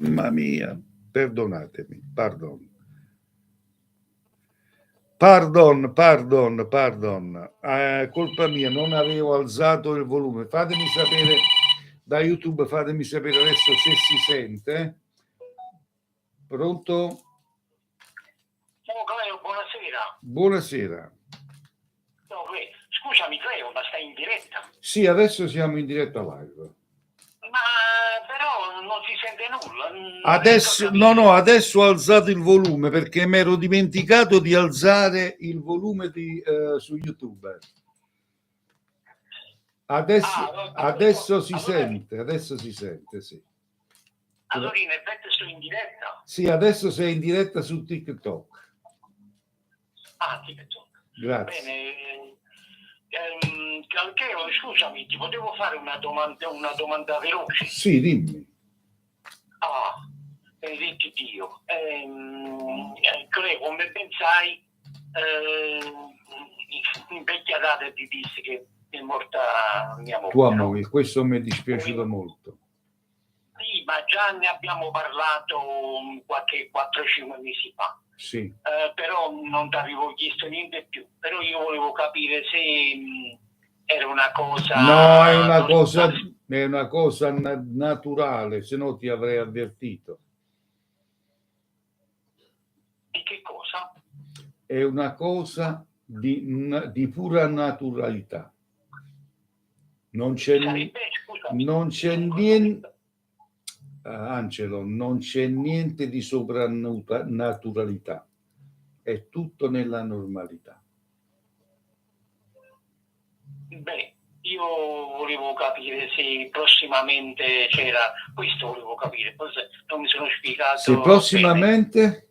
Mamma mia, perdonatemi, pardon. Colpa mia, non avevo alzato il volume. Fatemi sapere da YouTube, fatemi sapere adesso se si sente. Pronto? Ciao Cleo, buonasera. Buonasera. No, scusami Cleo, ma stai in diretta? Sì, adesso siamo in diretta live. Ma però non si sente nulla. Adesso adesso ho alzato il volume perché mi ero dimenticato di alzare il volume su YouTube. Adesso si sente, sì. Allora in effetti sono in diretta? Sì, adesso sei in diretta su TikTok. Ah, TikTok. Grazie. Bene. Cleo, scusami, ti potevo fare una domanda veloce? Sì, dimmi. Benedetto Dio. Cleo, come ben sai, in vecchia data ti disse che è morta mia moglie. Tua moglie, questo mi è dispiaciuto molto. Sì, ma già ne abbiamo parlato qualche 4-5 mesi fa. Sì. Però non ti avevo chiesto niente più. Però io volevo capire se era una cosa... No, è una cosa naturale, se no ti avrei avvertito. Di che cosa? È una cosa di pura naturalità. Non c'è niente, Angelo, non c'è niente di soprannaturalità, è tutto nella normalità. Beh, io volevo capire se prossimamente c'era, questo volevo capire, forse non mi sono spiegato. Se prossimamente? Bene.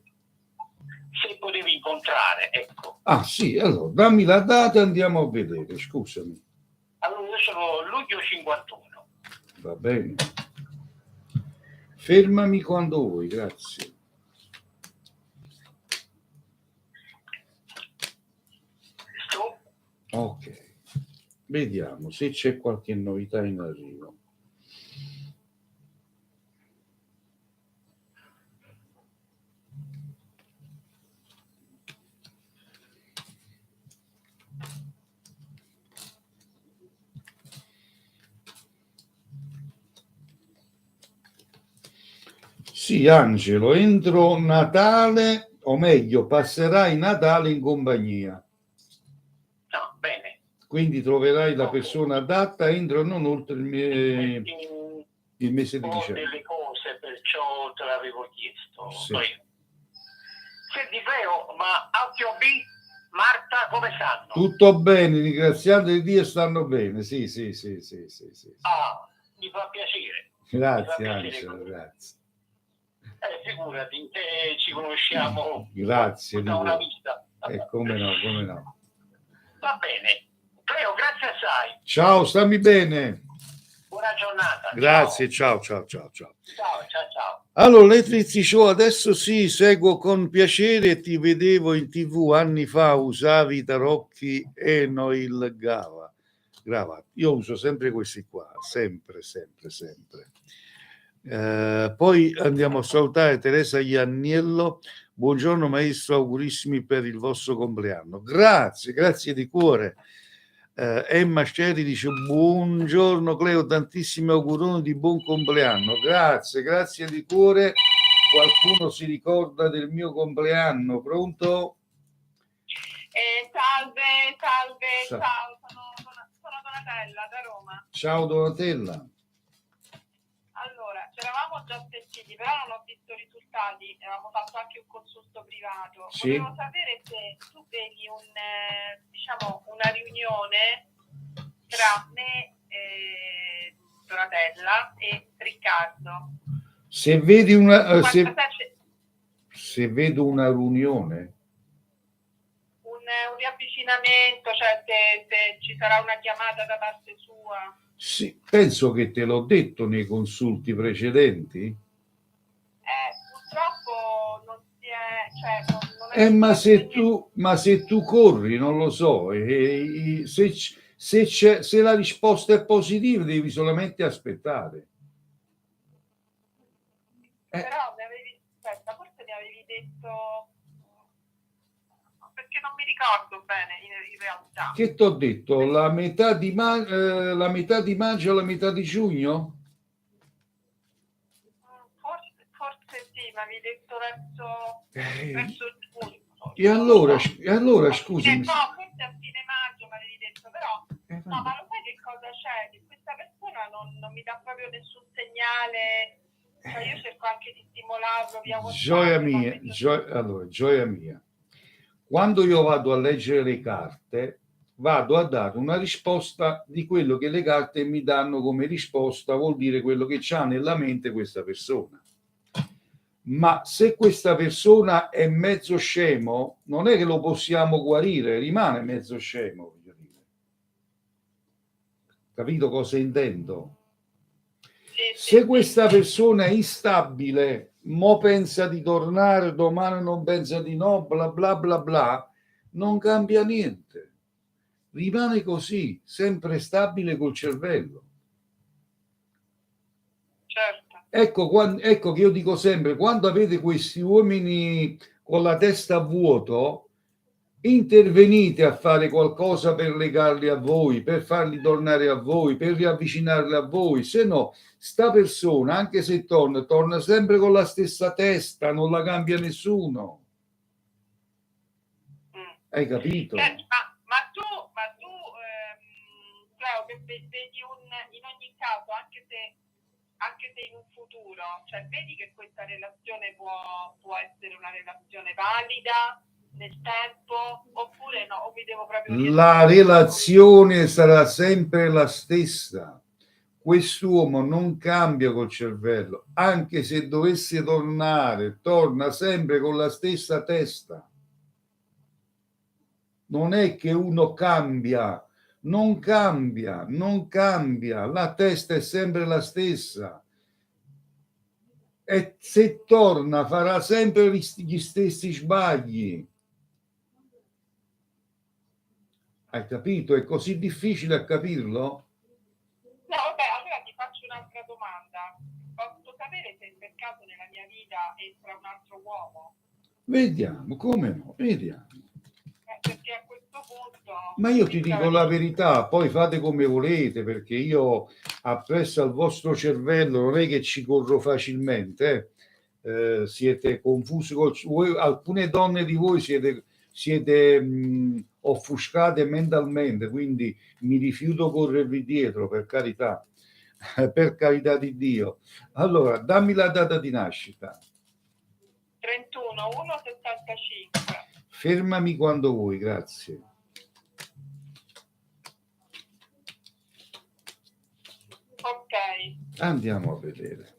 Se potevi incontrare, ecco. Ah sì, allora dammi la data e andiamo a vedere, scusami. Allora, io sono luglio 51. Va bene. Fermami quando vuoi, grazie. Ok, vediamo se c'è qualche novità in arrivo. Sì, Angelo, entro Natale, o meglio, passerai Natale in compagnia. No, bene. Quindi troverai la persona adatta entro non oltre il mese di dicembre. Delle cose, perciò te l'avevo chiesto. Sì. Senti Cleo, ma A-B, Marta, come stanno? Tutto bene, ringraziando di Dio, stanno bene. Sì. Ah, mi fa piacere. Grazie, Angelo, grazie. Figurati, ci conosciamo grazie da una vita. Come no. Va bene. Cleo, grazie assai. Ciao, stammi bene. Buona giornata. Grazie, ciao. Ciao. Allora, Letrizzi Show, adesso sì, seguo con piacere, ti vedevo in TV anni fa, usavi i tarocchi e il Grava. Io uso sempre questi qua, sempre. Poi andiamo a salutare Teresa Ianniello. Buongiorno maestro, augurissimi per il vostro compleanno. Grazie di cuore. Emma Sceri dice buongiorno Cleo, tantissimi auguroni di buon compleanno. Grazie di cuore. Qualcuno si ricorda del mio compleanno? Pronto? Salve, ciao, sono Donatella da Roma. Ciao Donatella. Allora, c'eravamo già sentiti, però non ho visto risultati, avevamo fatto anche un consulto privato. Sì. Volevo sapere se tu vedi una riunione tra me, Donatella e Riccardo. Se vedi se vedo una riunione, un riavvicinamento, cioè se ci sarà una chiamata da parte sua. Sì, penso che te l'ho detto nei consulti precedenti. Purtroppo non si è, ma se tu corri, non lo so, se la risposta è positiva devi solamente aspettare. Però mi avevi, aspetta, forse mi avevi detto, perché non mi ricordo bene in realtà. Che t'ho detto? La metà di maggio o la metà di giugno? Forse sì, mi avevi detto verso giugno. E allora scusami. No, forse a fine maggio mi avevi detto, però no, ma lo sai che cosa c'è? Che questa persona non mi dà proprio nessun segnale. Cioè, io cerco anche di stimolarlo via WhatsApp. Gioia mia, quando io vado a leggere le carte, vado a dare una risposta di quello che le carte mi danno come risposta, vuol dire quello che c'ha nella mente questa persona. Ma se questa persona è mezzo scemo, non è che lo possiamo guarire, rimane mezzo scemo, voglio dire. Capito cosa intendo? Se questa persona è instabile, mo pensa di tornare, domani non pensa di no, bla bla bla bla, non cambia niente. Rimane così, sempre stabile col cervello. Certo. Ecco che io dico sempre, quando avete questi uomini con la testa a vuoto, intervenite a fare qualcosa per legarli a voi, per farli tornare a voi, per riavvicinarli a voi, se no sta persona, anche se torna sempre con la stessa testa, non la cambia nessuno. Hai capito? Ma tu Cleo, che vedi in ogni caso, anche se in un futuro, cioè vedi che questa relazione può essere una relazione valida nel tempo, oppure no, o mi devo proprio... La relazione sarà sempre la stessa. Quest'uomo non cambia col cervello, anche se dovesse tornare, torna sempre con la stessa testa. Non è che uno cambia, non cambia, la testa è sempre la stessa. E se torna farà sempre gli stessi sbagli. Hai capito? È così difficile a capirlo? No, vabbè, allora ti faccio un'altra domanda. Posso sapere se per caso nella mia vita entra un altro uomo? Vediamo, come no? Vediamo. Perché a questo punto... Ma io ti dico la verità, poi fate come volete, perché io appresso al vostro cervello non è che ci corro facilmente. Siete confusi, alcune donne di voi siete offuscate mentalmente, quindi mi rifiuto corrervi dietro, per carità, per carità di Dio. Allora, dammi la data di nascita. 31/1/75. Fermami quando vuoi, grazie. Ok. Andiamo a vedere.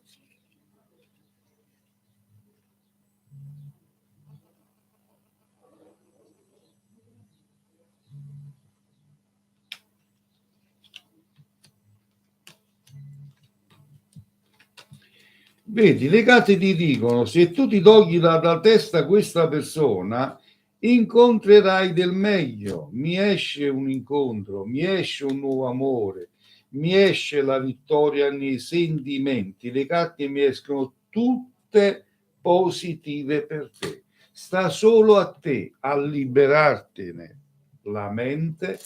Vedi, le carte ti dicono, se tu ti togli dalla testa questa persona, incontrerai del meglio, mi esce un incontro, mi esce un nuovo amore, mi esce la vittoria nei sentimenti, le carte mi escono tutte positive per te. Sta solo a te a liberartene la mente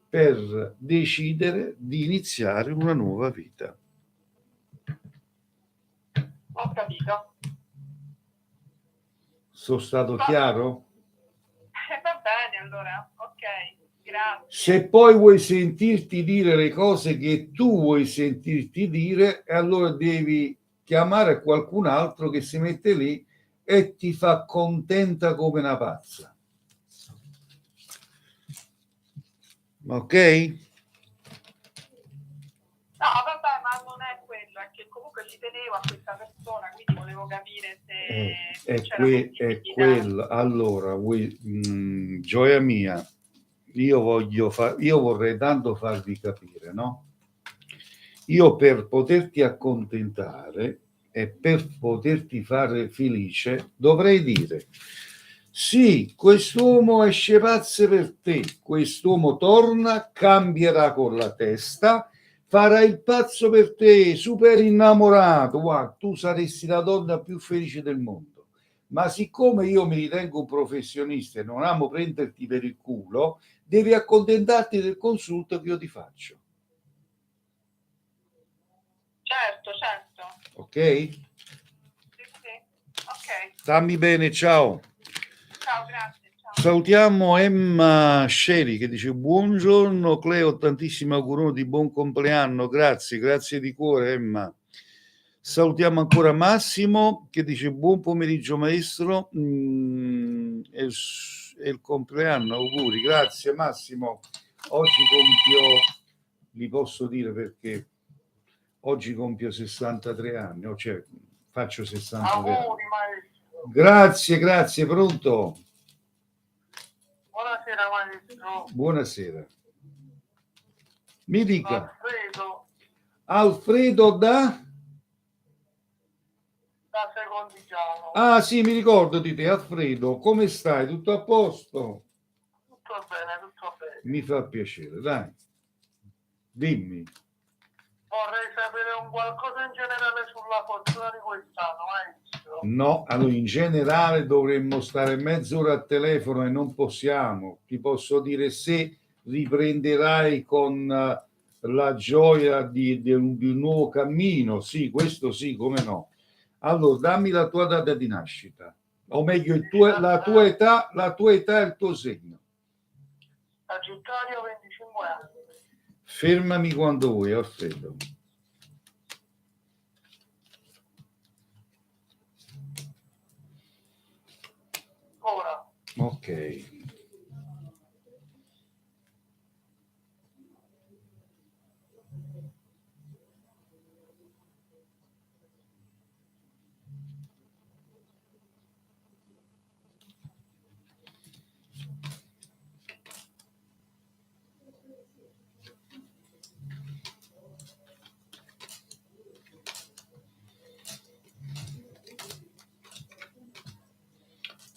per decidere di iniziare una nuova vita. Ho capito. Sono stato chiaro? Va bene, allora, ok, grazie. Se poi vuoi sentirti dire le cose che tu vuoi sentirti dire, allora devi chiamare qualcun altro che si mette lì e ti fa contenta come una pazza. Ok? No, vabbè, ma non è quello, è che comunque ci tenevo a questa persona, quindi volevo capire se È quello. Allora, gioia mia, io vorrei tanto farvi capire, no? Io per poterti accontentare e per poterti fare felice dovrei dire: sì, quest'uomo esce pazzo per te, quest'uomo torna, cambierà con la testa, farà il pazzo per te, super innamorato, guarda, tu saresti la donna più felice del mondo. Ma siccome io mi ritengo un professionista e non amo prenderti per il culo, devi accontentarti del consulto che io ti faccio. Certo. Ok? Sì. Ok. Stammi bene, ciao. Ciao, grazie. Ciao. Salutiamo Emma Sceri che dice buongiorno Cleo, tantissimi auguroni di buon compleanno, grazie di cuore Emma. Salutiamo ancora Massimo che dice buon pomeriggio maestro, è il compleanno, auguri, grazie Massimo. Oggi compio, li posso dire perché oggi compio 63 anni, cioè faccio 63 anni. Auguri, maestro. Grazie, pronto? Buonasera, maestro. Buonasera. Mi dica. Alfredo Alfredo da Secondigiano. Ah sì, mi ricordo di te, Alfredo. Come stai? Tutto a posto? Tutto bene. Mi fa piacere, dai. Dimmi. Vorrei sapere un qualcosa in generale sulla fortuna di quest'anno, maestro. No, allora in generale dovremmo stare mezz'ora al telefono e non possiamo. Ti posso dire se riprenderai con la gioia di un nuovo cammino. Sì, questo sì, come no. Allora, dammi la tua data di nascita, o meglio, la tua età e il tuo segno. Sagittario, 25 anni. Fermami quando vuoi, Alfredo. Ora. Ok.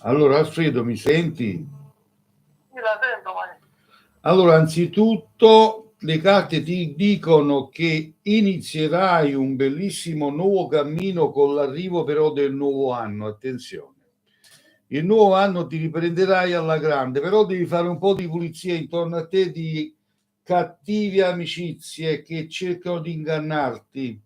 Allora, Alfredo, mi senti? Sì, la sento, maestro. Allora, anzitutto, le carte ti dicono che inizierai un bellissimo nuovo cammino con l'arrivo però del nuovo anno. Attenzione. Il nuovo anno ti riprenderai alla grande, però devi fare un po' di pulizia intorno a te di cattive amicizie che cercano di ingannarti.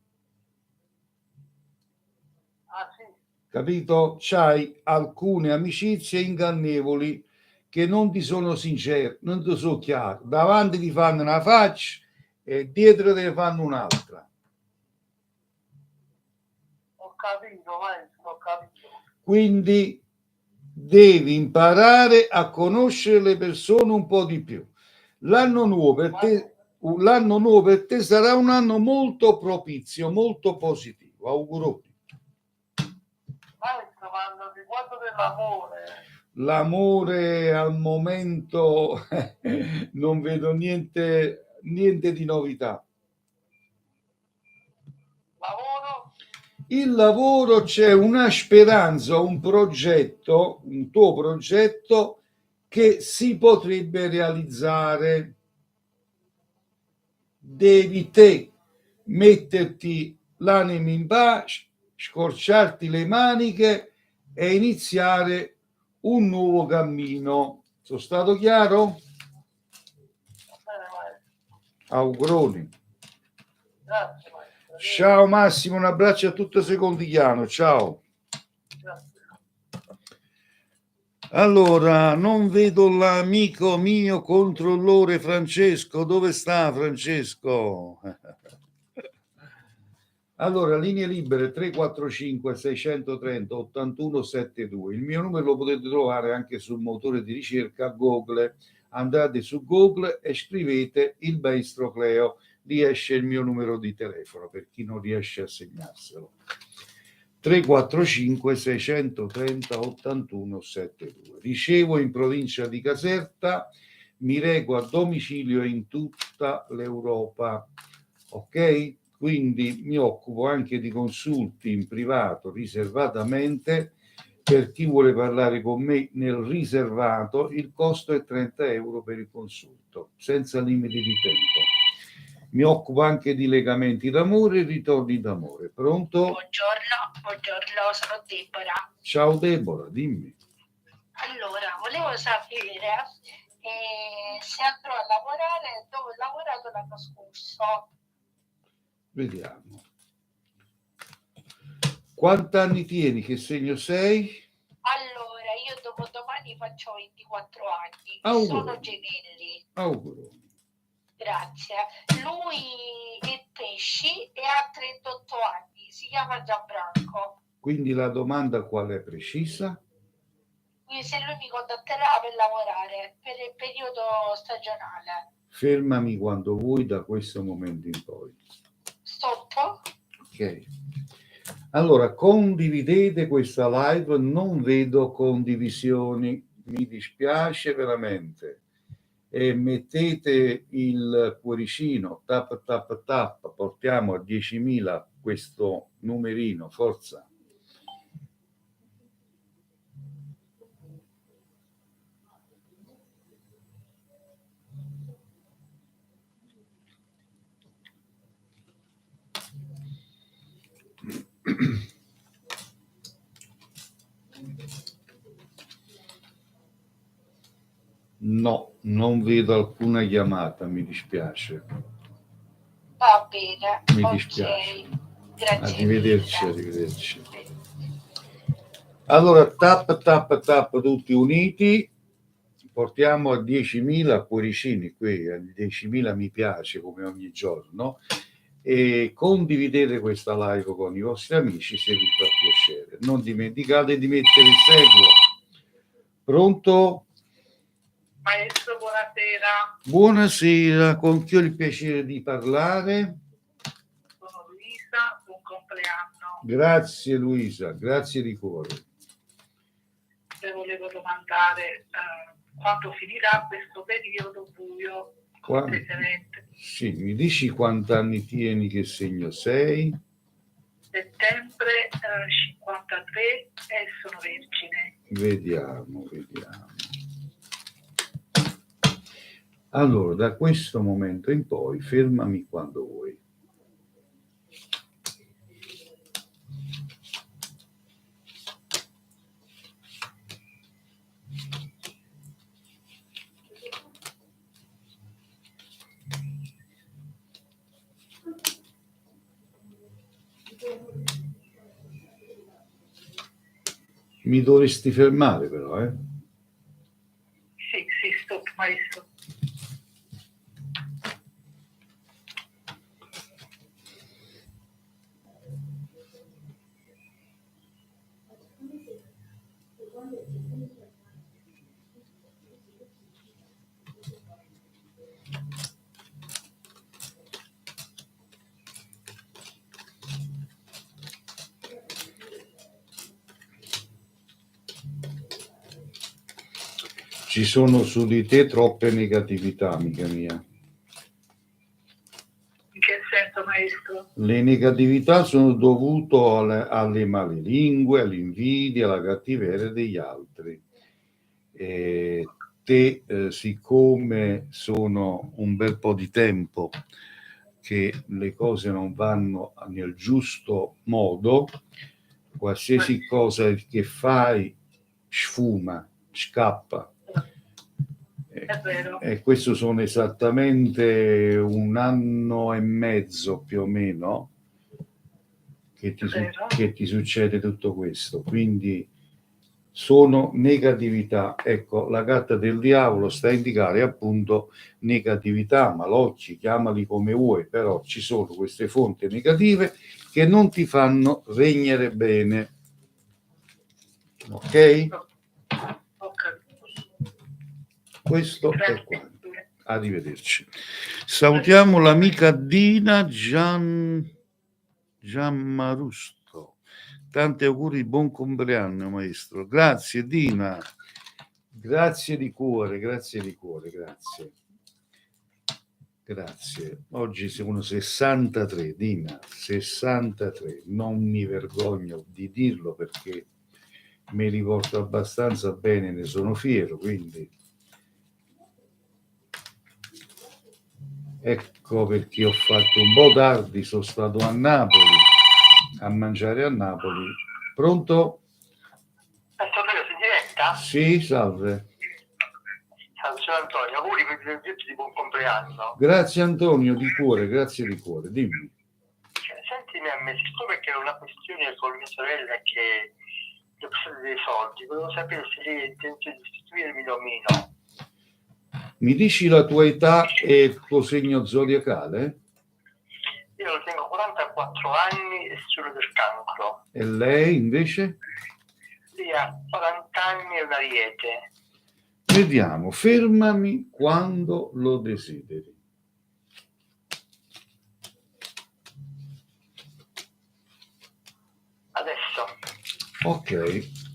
Ah, sì. Capito? C'hai alcune amicizie ingannevoli che non ti sono sincere, non ti sono chiare. Davanti ti fanno una faccia e dietro te ne fanno un'altra. Ho capito, maestro, ho capito. Quindi devi imparare a conoscere le persone un po' di più. L'anno nuovo per te sarà un anno molto propizio, molto positivo. Auguroni. Maestro, ma riguardo dell'amore. L'amore al momento non vedo niente di novità. Lavoro? Il lavoro c'è una speranza, un progetto, un tuo progetto che si potrebbe realizzare. Devi te metterti l'anima in pace, scorciarti le maniche e iniziare un nuovo cammino. Sono stato chiaro? Bene, maestro. Auguroni. Grazie, maestro. Ciao Massimo, un abbraccio a tutto Secondigliano. Ciao. Grazie. Allora, non vedo l'amico mio controllore Francesco. Dove sta Francesco? Allora, linee libere 345 630 8172. Il mio numero lo potete trovare anche sul motore di ricerca Google. Andate su Google e scrivete il maestro Cleo. Lì esce il mio numero di telefono per chi non riesce a segnarselo. 345 630 8172. Ricevo in provincia di Caserta, mi reco a domicilio in tutta l'Europa. Ok? Quindi mi occupo anche di consulti in privato riservatamente. Per chi vuole parlare con me nel riservato, il costo è 30 euro per il consulto, senza limiti di tempo. mi occupo anche di legamenti d'amore e ritorni d'amore. Pronto? Buongiorno, sono Deborah. Ciao Deborah, dimmi. Allora, volevo sapere se andrò a lavorare dove ho lavorato l'anno scorso. Vediamo. Quanti anni tieni? Che segno sei? Allora, io dopodomani faccio 24 anni. Auguri. Sono gemelli. Auguro. Grazie. Lui è pesci e ha 38 anni. Si chiama Gianfranco. Quindi la domanda qual è precisa? Quindi se lui mi contatterà per lavorare per il periodo stagionale. Fermami quando vuoi da questo momento in poi. Stop. Ok. Allora, condividete questa live, non vedo condivisioni, mi dispiace veramente. E mettete il cuoricino, tap tap tap, portiamo a 10.000 questo numerino, forza. No, non vedo alcuna chiamata, mi dispiace. Va bene. Mi Ok. dispiace. Grazie. Arrivederci, mille. arrivederci. Allora, tap tap tap tutti uniti, portiamo a 10.000 cuoricini qui, a 10.000 mi piace come ogni giorno, e condividete questa live con i vostri amici se vi fa piacere. Non dimenticate di mettere il seguo. Pronto? Maestro, buonasera. Buonasera, con chi ho il piacere di parlare? Sono Luisa, buon compleanno. Grazie Luisa, grazie di cuore. Le volevo domandare quando finirà questo periodo buio completamente. Sì, mi dici quanti anni tieni, che segno sei? Settembre 53 e sono vergine. Vediamo. Allora, da questo momento in poi, fermami quando vuoi. Mi dovresti fermare però, eh? Sì, stop, maestro. Ci sono su di te troppe negatività, amica mia. In che senso, maestro? Le negatività sono dovute alle malelingue, all'invidia, alla cattiveria degli altri. Siccome sono un bel po' di tempo che le cose non vanno nel giusto modo, qualsiasi cosa che fai sfuma, scappa. È vero. E questo sono esattamente 1 anno e mezzo più o meno che ti succede tutto questo, quindi sono negatività. Ecco, la carta del diavolo sta a indicare appunto negatività, malocchi, chiamali come vuoi, però ci sono queste fonti negative che non ti fanno regnare bene. Ok? Questo è quanto. Arrivederci. Salutiamo l'amica Dina Gianmarusto. Tanti auguri, buon compleanno, maestro. Grazie Dina. Grazie di cuore, grazie. Grazie. Oggi sono 63, Dina, 63. Non mi vergogno di dirlo perché mi riporto abbastanza bene, ne sono fiero, quindi Ecco perché ho fatto un po' tardi, sono stato a Napoli, a mangiare a Napoli. Pronto? Antonio, sei in diretta? Sì, salve. Salve, sono Antonio, auguri per il giorno di buon compleanno. Grazie Antonio, di cuore, grazie di cuore, dimmi. Sentimi a me, siccome che è una questione con mia sorella che ho bisogno dei soldi, volevo sapere se lei ha intenzione di sostituirmi o meno. Mi dici la tua età e il tuo segno zodiacale? Io tengo 44 anni e sono del cancro. E lei invece? Lei ha 40 anni e un ariete. Vediamo, fermami quando lo desideri. Adesso. Ok.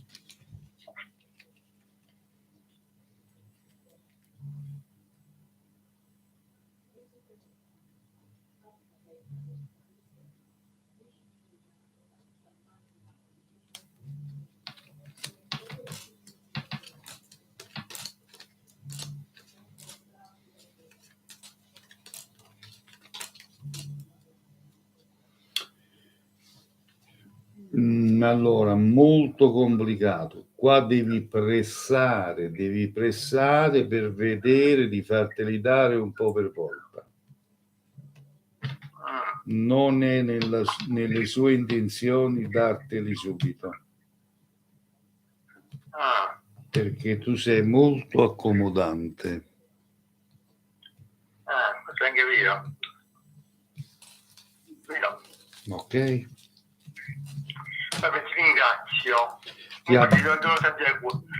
Allora, molto complicato. Qua devi pressare per vedere di farteli dare un po' per volta. Non è nelle sue intenzioni darteli subito, perché tu sei molto accomodante. Questo è anche vero. Ok? Vabbè, ti ringrazio. Ti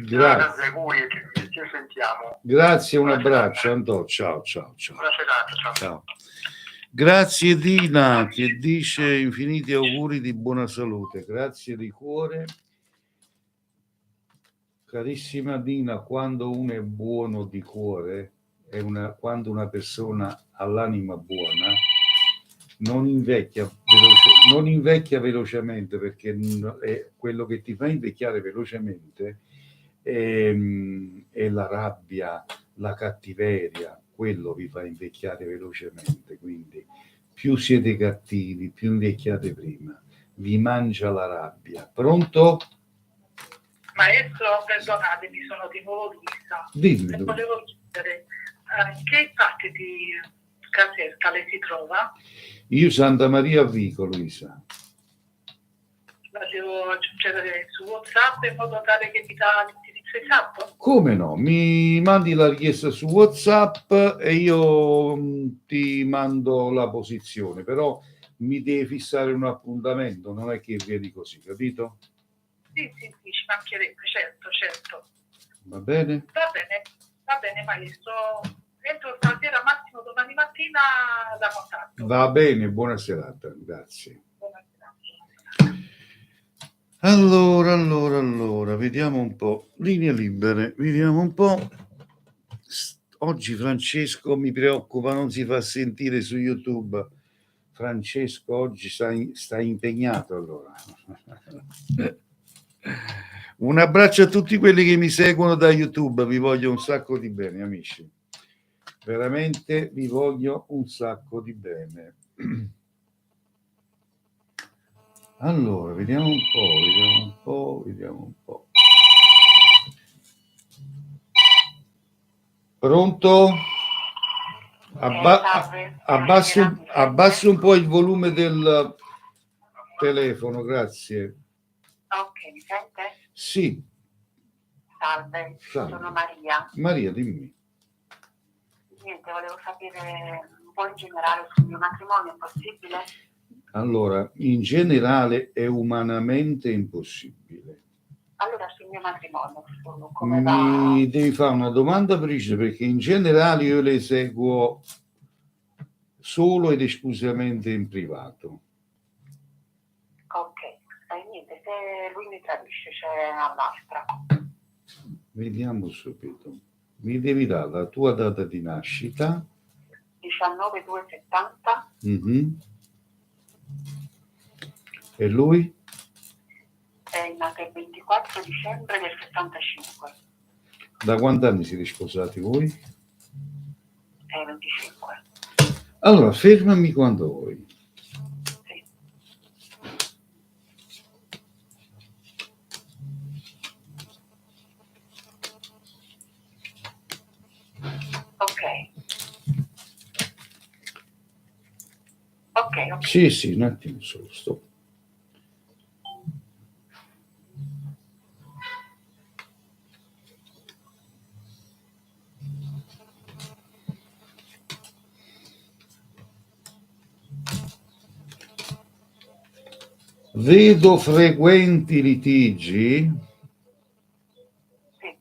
Ti do tanti auguri e ci sentiamo. Grazie, un abbraccio, Antonio. Ciao. Buona serata, Ciao. Grazie Dina, che dice infiniti auguri di buona salute. Grazie di cuore. Carissima Dina, quando uno è buono di cuore, quando una persona ha l'anima buona, non invecchia velocemente, perché è quello che ti fa invecchiare velocemente è la rabbia, la cattiveria, quello vi fa invecchiare velocemente. Quindi più siete cattivi, più invecchiate prima, vi mangia la rabbia. Pronto? Maestro, perdonatemi, sono di nuovo Luisa. Dimmi. E volevo chiedere, in che parte di Caserta lei si trova? Io Santa Maria a Vico, Luisa. La devo aggiungere su WhatsApp in modo tale che mi dà l'indirizzo esatto? Come no? Mi mandi la richiesta su WhatsApp e io ti mando la posizione, però mi devi fissare un appuntamento, non è che vieni così, capito? Sì, ci mancherebbe, certo. Va bene? Va bene, maestro. Entro stasera, massimo domani mattina, la contatto. Va bene, buona serata, grazie. Buona serata. Allora, vediamo un po'. Linee libere, vediamo un po'. Oggi Francesco mi preoccupa, non si fa sentire su YouTube. Francesco oggi sta impegnato, allora. Un abbraccio a tutti quelli che mi seguono da YouTube, vi voglio un sacco di bene, amici. Veramente vi voglio un sacco di bene. Allora, vediamo un po'. Pronto? Abbassi un po' il volume del telefono, grazie. Ok, mi sente? Sì. Salve, sono Maria. Maria, dimmi. Niente, volevo sapere un po' in generale sul mio matrimonio, è possibile? Allora, in generale è umanamente impossibile. Allora sul mio matrimonio, come va? Mi devi fare una domanda precisa, perché in generale io le seguo solo ed esclusivamente in privato. Ok, niente, se lui mi tradisce c'è un'altra. Vediamo subito. Mi devi dare la tua data di nascita. 19/2/70. Mm-hmm. E lui? È nato il 24 dicembre del 75. Da quanti anni siete sposati voi? 25. Allora, fermami quando vuoi. Sì. Ok. Sì, un attimo solo, sto. Vedo frequenti litigi Sì.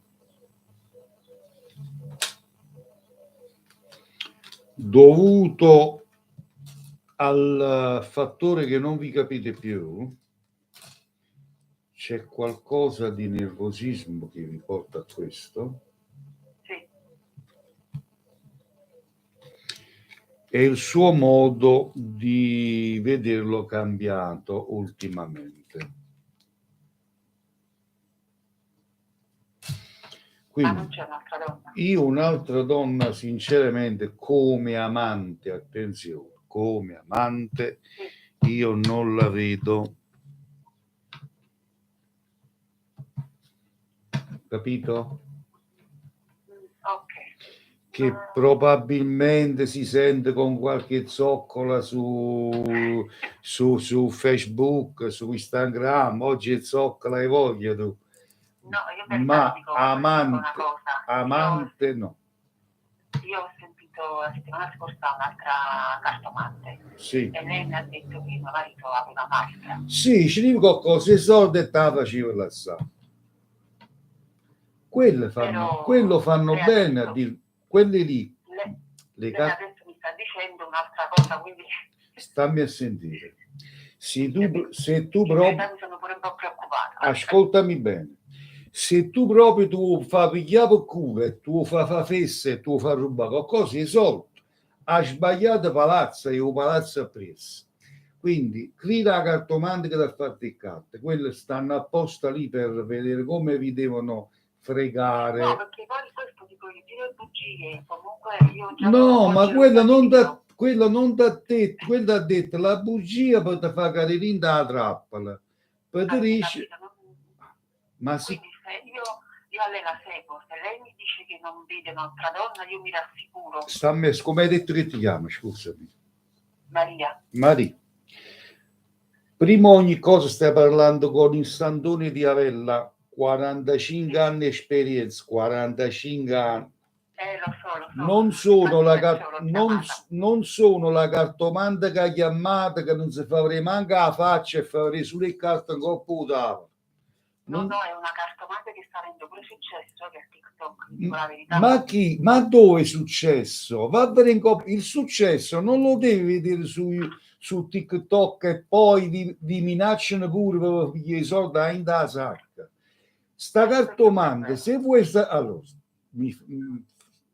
dovuto al fattore che non vi capite più. C'è qualcosa di nervosismo che vi porta a questo? Sì. È il suo modo di vederlo cambiato ultimamente. Ma non Quindi c'è un'altra donna? io un'altra donna, sinceramente, come amante, attenzione, come amante, io non la vedo. Capito? Ok. Che probabilmente si sente con qualche zoccola su Facebook, su Instagram. Oggi è zoccola e voglia tu. No, io per Ma dico una cosa. amante no. Io ho sentito la settimana scorsa un'altra cartomante Sì. e lei mi ha detto che mio marito aveva maschera. Sì, ci dico qualcosa, i soldi e te la facevo lassare. Quello fanno bene a dire, quelli lì. Lei adesso mi sta dicendo un'altra cosa, quindi stammi a sentire. Se tu in proprio, realtà mi sono pure un po' preoccupata. ascoltami bene, se tu proprio tu fa pigliare per culo e tu fa fesse e tu fa rubare qualcosa, i soldi, ha sbagliato palazzo e un palazzo ha preso. Quindi crida la cartomante che da farti il carte, quelle stanno apposta lì per vedere come vi devono fregare. No, perché poi questo dico io, dire bugie, comunque io già no, ma quello non da te, quello ha detto la bugia per te far cadere dalla trappola. Per te dice, ma sì. Quindi se io a lei la seguo, se lei mi dice che non vede un'altra donna, io mi rassicuro. Come hai detto che ti chiama, scusami? Maria. Prima ogni cosa stai parlando con il Santone di Avella, 45 anni esperienza, 45 anni. Lo so. Non sono la cartomante che ha chiamato, che non si fa manca la faccia e fa solo il carta in coppa tavola. No, è una cartomante che sta avendo pure successo che a TikTok, dico la verità. Ma chi? Ma dove è successo? Va bene il successo non lo devi vedere su TikTok e poi vi minacciano pure per i soldi in da sacca. Sta cartomante, se vuoi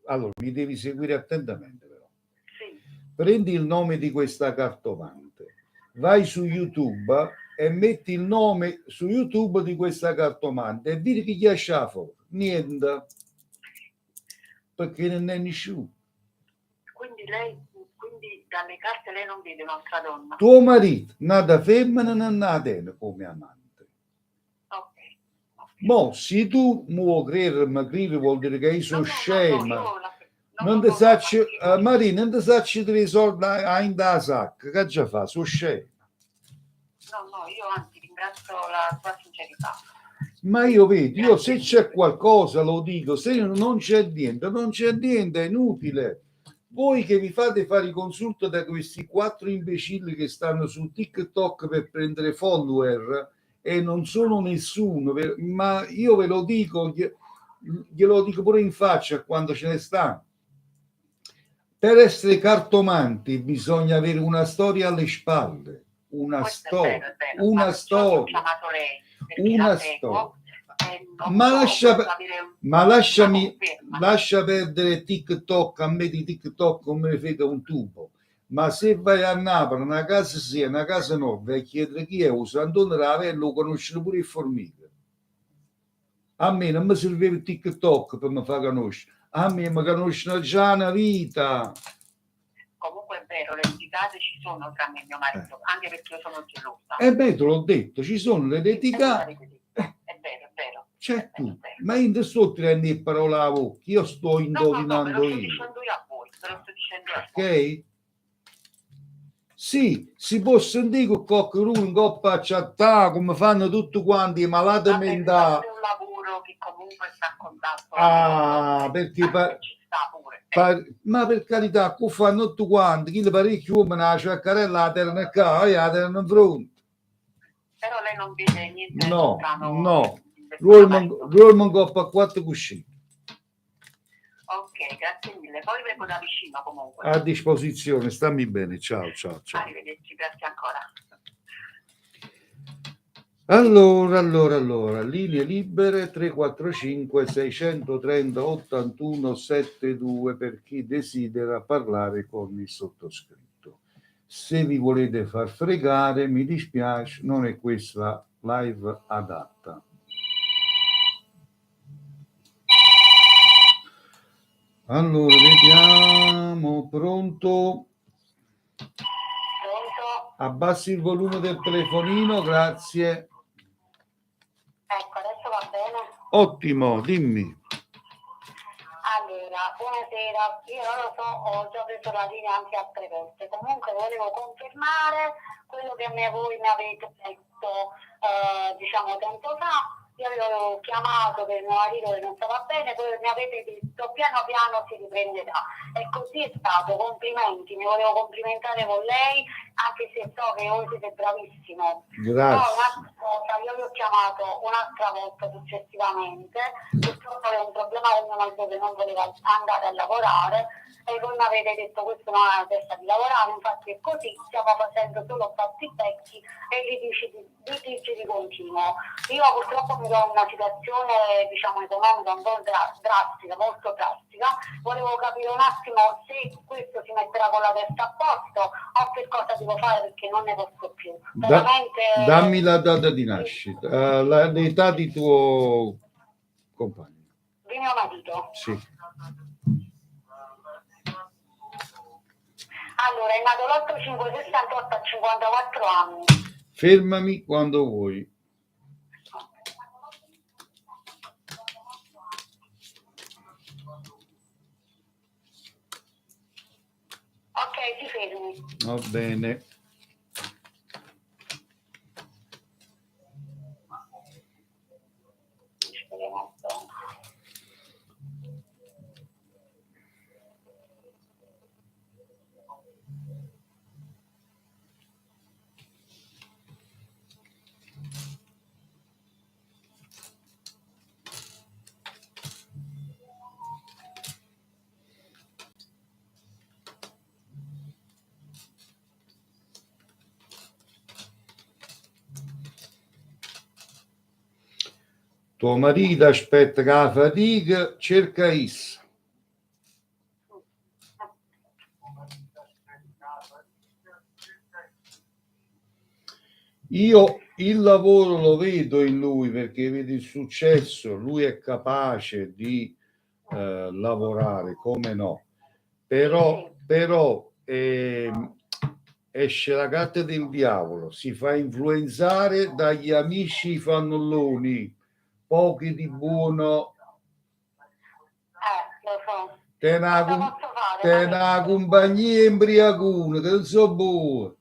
allora mi devi seguire attentamente però. Sì. Prendi il nome di questa cartomante, vai su YouTube e metti il nome su YouTube di questa cartomante e vedi chi gli esce fuori. Niente, perché non è nessuno. Quindi dalle carte lei non vede un'altra donna? Tuo marito, nata femmina, non nata come amante. Ok. Mo, se tu vuoi credere, vuol dire che io sono scema. Non ti sacci, Marina, non ti sacci dei soldi in da sacca, che già fa? Sono scema. No, io anzi ringrazio la tua sincerità. Ma io vedo, se c'è qualcosa lo dico, se non c'è niente, è inutile. Voi che vi fate fare i consulti da questi 4 imbecilli che stanno su TikTok per prendere follower e non sono nessuno, ma io ve lo dico, glielo dico pure in faccia quando ce ne sta. Per essere cartomanti bisogna avere una storia alle spalle, una storia. Ma lascia perdere TikTok, a me di TikTok non me ne frega un tubo. Ma se vai a Napoli, una casa sia, una casa no, vai a chiedere chi è, Sant'Antonio Ravello lo conoscono pure il Formica. A me non mi serviva il TikTok per mi far conoscere, a me mi conoscono già una vita. Comunque è vero, le litigate ci sono tra me e mio marito, anche perché io sono gelosa. Beh, te l'ho detto, ci sono le litigate. È vero. C'è tu, ma io non sto tirando parola a bocca, io sto indovinando No, me lo sto io. dicendo io a voi, me lo sto dicendo a voi. Ok? Sì, si può sentire che qualcuno in coppa a chattare come fanno tutti quanti i malati Vabbè, mentali. è un lavoro che comunque sta a contatto. Perché ci sta pure. ma per carità, che fanno tutti quanti, chi le parecchi uomini la cercarella la terra nel caso, la terra in fronte. Però lei non vede niente No, strano. no. Ruolman coppa a 4 cuscini. Ok, grazie mille. Poi vengo da vicino comunque. A disposizione, stammi bene. Ciao. Arrivederci, grazie ancora. Allora, linee libere 345 630 81 72 per chi desidera parlare con il sottoscritto. Se vi volete far fregare, mi dispiace, non è questa live adatta. Allora, vediamo, pronto? Abbassi il volume del telefonino, grazie. Ecco, adesso va bene. Ottimo, dimmi. Allora, buonasera, io non lo so, ho già preso la linea anche altre volte, comunque volevo confermare quello che voi mi avete detto, diciamo tempo fa. Io avevo chiamato per mio marito che non stava bene, poi mi avete detto piano piano si riprenderà, e così è stato. Complimenti, mi volevo complimentare con lei, anche se so che voi siete bravissimo. Grazie. Poi un'altra cosa, io vi ho chiamato un'altra volta successivamente, purtroppo avevo un problema con mio marito che non voleva andare a lavorare, e voi mi avete detto questo non ha la testa di lavorare, infatti è così, stiamo facendo solo battibecchi e litigi di continuo. Io purtroppo mi trovo in una situazione, diciamo, economica un po' drastica, molto drastica. Volevo capire un attimo se questo si metterà con la testa a posto o che cosa devo fare, perché non ne posso più. Veramente... Dammi la data di nascita, l'età di tuo compagno. Di mio marito? Sì. Allora, è nato l'8/5/68 a 54 anni. Fermami quando vuoi. Ok, ti fermi. Va bene. Tuo marito aspetta che la fatica, cerca essa. Io il lavoro lo vedo in lui, perché vedo il successo, lui è capace di lavorare, come no, però esce la carta del diavolo, si fa influenzare dagli amici fannulloni, pochi di buono. Lo so. Te una compagnia imbriacuna, che non so buono.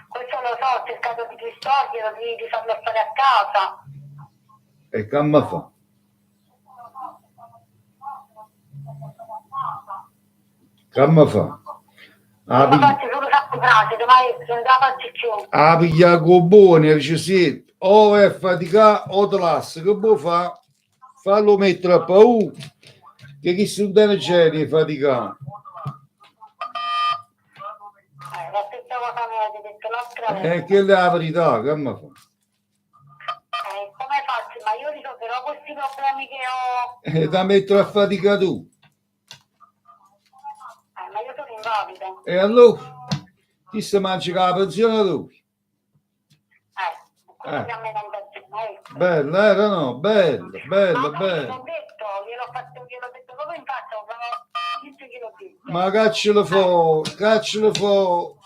Questo lo so, ho cercato di distoglierlo, di farlo stare a casa. E che mi fa? Che mi fa? Ma faccio solo tante frasi, domani non la faccio più. Ah, piglia con buoni, dice sì, o è faticato o te lascia, che può fa? Fallo mettere a paura, che chi si non c'è di faticato. La stessa cosa mi avete detto l'altra volta. Che è la verità, che mi fa? Come faccio? Ma io risolverò questi problemi che ho. Da mettere a fatica tu. Ma io sono invalida. E allora? Chi si mangia la pensione tu? Quello che a me non piace. Ecco. Bella, era no? Bella, bella, Ma poi bella. l'ho detto, gliel'ho detto proprio in faccia, però dice che l'ho detto. Ma caccelo fuori, caccelo fuori.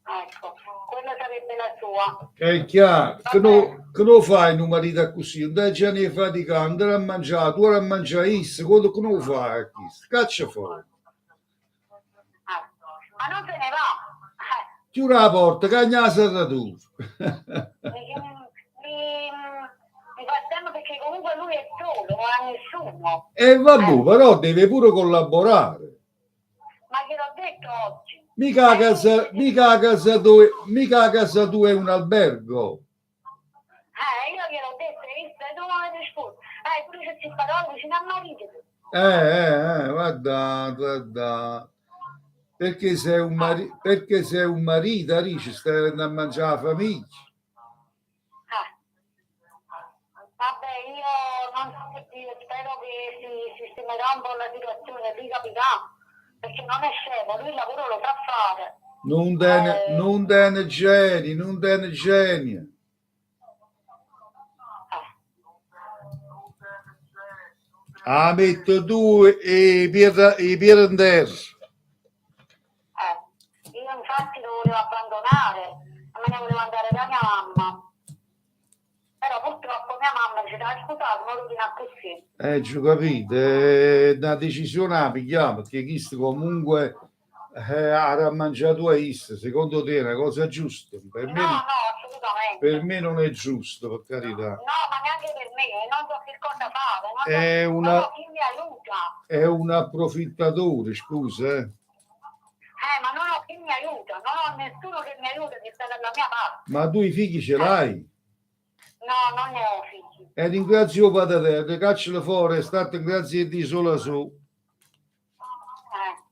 Ecco, quella sarebbe la sua. È chiaro, che non fai un marito così? Un 10 anni fa di andare a mangiare, tu ora a mangiare isso, quello che non fai questo? Caccia fuori. Ma non se ne va. Chiudi la porta, cagna la serratura. Mi fa tempo perché comunque lui è solo, non ha nessuno. E vabbè, però deve pure collaborare. Ma gliel'ho detto oggi. Mica a casa, mica a casa tua è un albergo. Io gliel'ho detto, hai visto? E tu non avete risposto. Pure se si parla vicino a marito. Guarda. Perché sei un marito, Alice, stai andando a mangiare la famiglia. Vabbè, io non so che dire, spero che si sistemerà un po' la situazione, lui capirà, perché non è scemo, lui il lavoro lo sa fare. Non te ne geni. Metto tu e Pierre. Io infatti lo volevo abbandonare, me ne volevo andare da mia mamma. Però purtroppo mia mamma ci dà scusato, non lo dirà così. Ci capite, è una decisione la pigliamo, perché questo comunque ha mangiato a isso, secondo te è una cosa giusta? Per me, No, assolutamente. Per me non è giusto, per carità. No, ma neanche per me, non so che cosa fare, non so chi mi aiuta. È un approfittatore, scusa. Ma non ho chi mi aiuta, non ho nessuno che mi aiuta, che sta dalla mia parte. Ma tu i figli ce l'hai? No, non ne ho figli. E ringrazio padre, caccialo fuori, state grazie di solo su.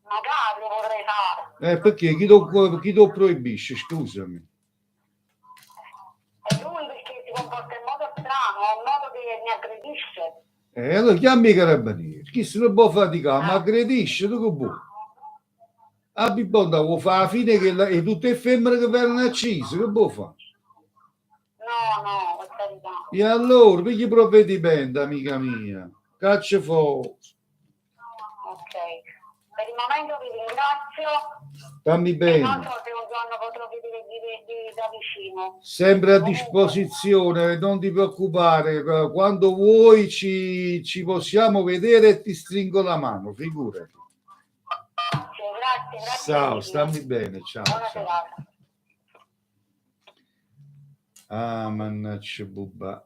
Magari lo vorrei fare. Perché chi lo proibisce, scusami? È lui perché si comporta in modo strano, è un modo che mi aggredisce. Allora chiami i carabinieri, chi se ne può faticare, ma aggredisce, tu che vuoi? A Bibonda vuoi fare la fine che è tutte femmine che vengono accise, che vuoi fare? No, per carità. E allora, perché provvedimento, amica mia? Caccia fuori. Ok, per il momento vi ringrazio. Stammi bene. Non so se un giorno potrò vedere da vicino. Sempre a disposizione, non ti preoccupare, quando vuoi ci possiamo vedere e ti stringo la mano, figurati. Grazie. Ciao, stammi bene, ciao. Buona serata. Mannaggia bubba.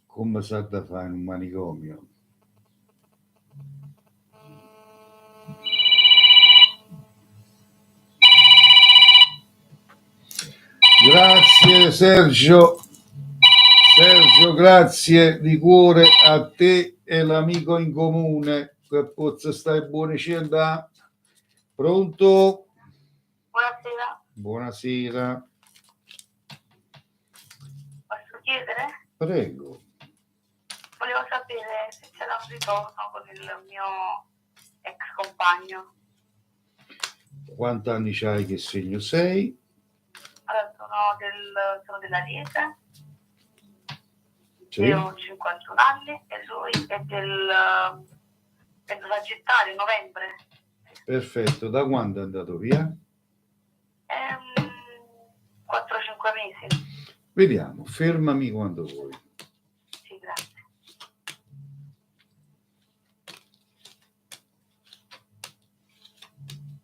Come sa da fare in un manicomio? Grazie Sergio, grazie di cuore a te e l'amico in comune che pozza stai buone cena. Pronto? Buonasera. Posso chiedere? Prego. Volevo sapere se c'era un ritorno con il mio ex compagno. Quanti anni c'hai, che segno sei? Allora, sono dell'Ariete, Sì. io ho 51 anni e lui è del Sagittario, novembre. Perfetto, da quando è andato via? 4-5 mesi. Vediamo, fermami quando vuoi. Sì, grazie.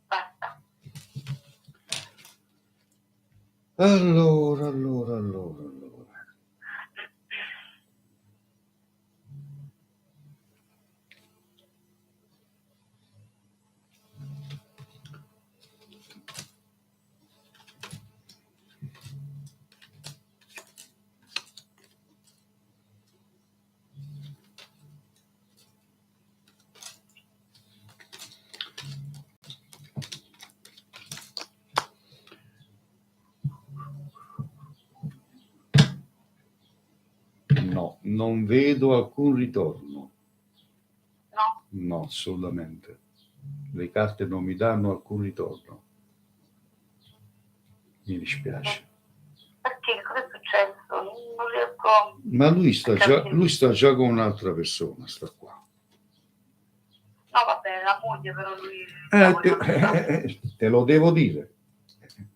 Basta. Allora. No, non vedo alcun ritorno. No? No, assolutamente. Le carte non mi danno alcun ritorno. Mi dispiace. Perché? Cosa è successo? Non riesco... Ma lui sta già con un'altra persona, sta qua. No, vabbè, la moglie però lui... Te lo devo dire. Sì.